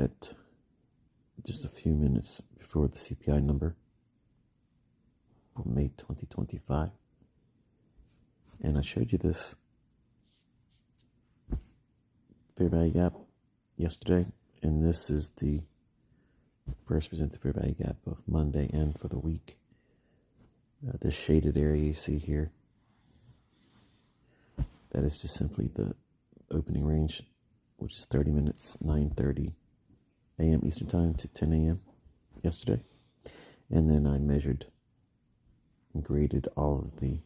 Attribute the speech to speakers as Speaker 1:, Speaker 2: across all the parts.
Speaker 1: at just a few minutes before the CPI number for May 2025. And I showed you this fair value gap yesterday, and this is the first presented fair value gap of Monday and for the week. This shaded area you see here, that is just simply the opening range, which is 30 minutes, 9:30 a.m. Eastern Time to 10 a.m. yesterday. And then I measured and graded all of the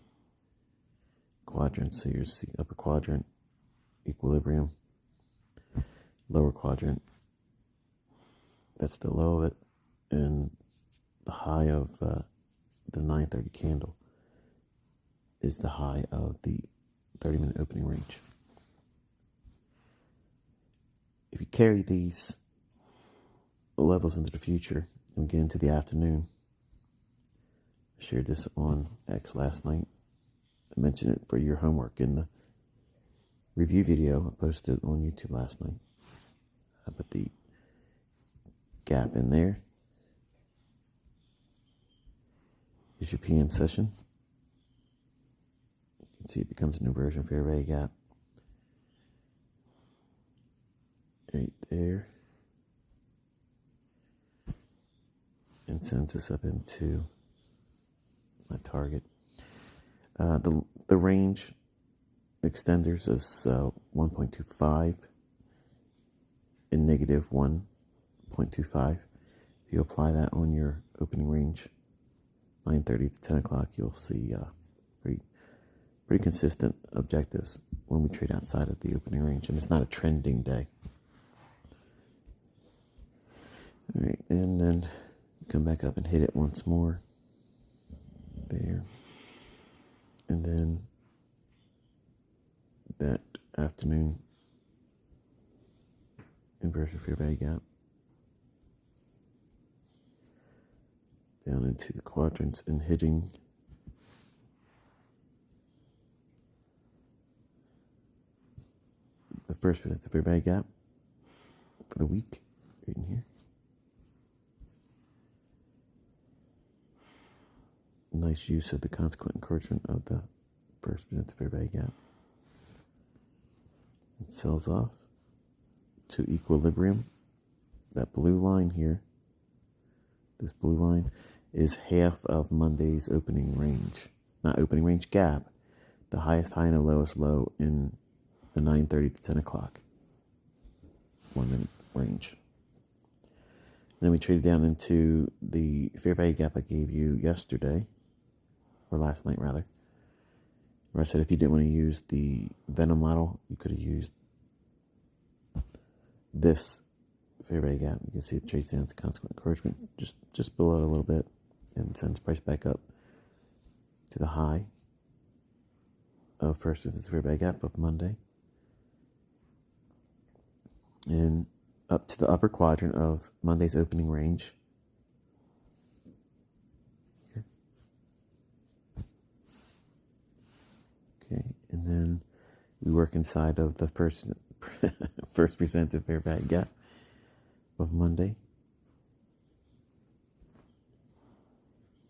Speaker 1: quadrants. So here's the upper quadrant, equilibrium, lower quadrant, that's the low of it, and the high of the 9:30 candle is the high of the 30-minute opening range. If you carry these levels into the future and get into the afternoon, I shared this on X last night. I mentioned it for your homework in the review video I posted on YouTube last night. I put the gap in there. Here's your PM session. You can see it becomes an inversion fair value gap. Right there. And sends us up into my target. The range extenders is 1.25 and negative 1.25. If you apply that on your opening range, 9:30 to 10 o'clock, you'll see pretty consistent objectives when we trade outside of the opening range, and it's not a trending day. All right, and then come back up and hit it once more there, and then that afternoon inversion fair value gap down into the quadrants and hitting the first presented fair value gap for the week right in here. Nice use of the consequent encouragement of the first presented fair value gap. It sells off to equilibrium. That blue line here, this blue line, is half of Monday's opening range. Not opening range gap, the highest high and the lowest low in the 9:30 to 10 o'clock 1 minute range. Then we traded down into the fair value gap I gave you yesterday, or last night rather, where I said if you didn't want to use the Venom model, you could have used this fair value gap. You can see it trades down to consequent encouragement, just below it a little bit, and sends price back up to the high of first with the fair value gap of Monday, and up to the upper quadrant of Monday's opening range. Here. Okay, and then we work inside of the first presented fair value gap of Monday.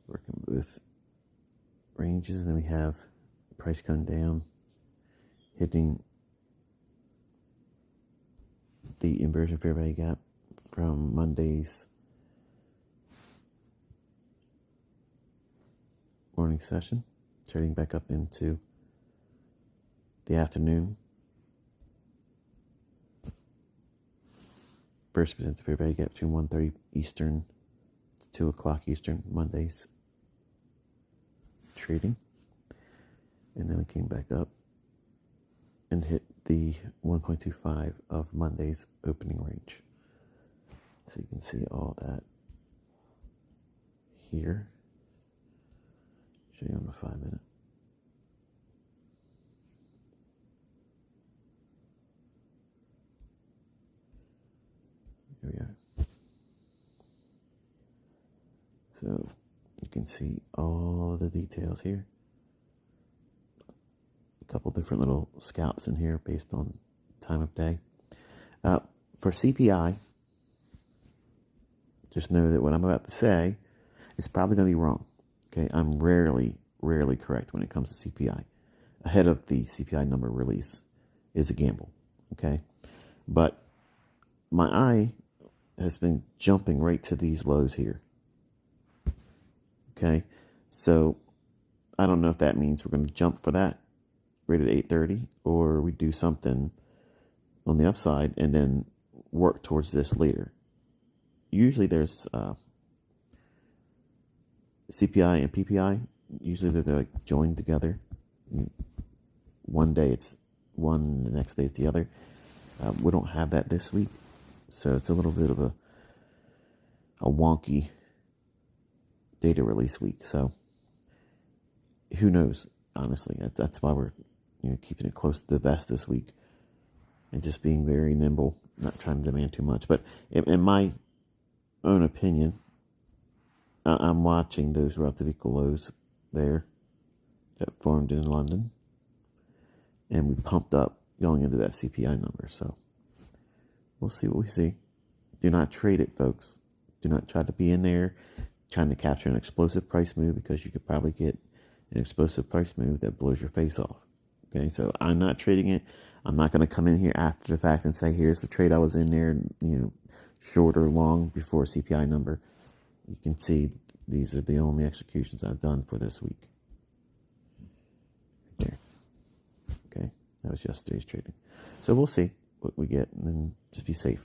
Speaker 1: Working with ranges, and then we have price come down, hitting the inversion fair value gap from Monday's morning session, trading back up into the afternoon. First presented fair value gap between 1:30 Eastern to 2 o'clock Eastern, Monday's trading. And then we came back up and hit the 1.25 of Monday's opening range. So you can see all that here. Show you on the 5 minute. Here we are. So you can see all the details here. A couple different little scalps in here based on time of day. For CPI, just know that what I'm about to say is probably going to be wrong. Okay, I'm rarely correct when it comes to CPI. Ahead of the CPI number release is a gamble. Okay, but my eye has been jumping right to these lows here. Okay, so I don't know if that means we're going to jump for that right at 8:30, or we do something on the upside and then work towards this later. Usually there's CPI and PPI. Usually they're like joined together. One day it's one, the next day it's the other. We don't have that this week, so it's a little bit of a wonky data release week. So who knows? Honestly, that's why we're keeping it close to the vest this week and just being very nimble, not trying to demand too much. But in my own opinion, I'm watching those relative equal lows there that formed in London, and we pumped up going into that CPI number. So we'll see what we see. Do not trade it, folks. Do not try to be in there trying to capture an explosive price move, because you could probably get an explosive price move that blows your face off. Okay, so I'm not trading it. I'm not going to come in here after the fact and say, here's the trade I was in there, short or long before CPI number. You can see these are the only executions I've done for this week. There. Okay, that was yesterday's trading. So we'll see what we get, and then just be safe.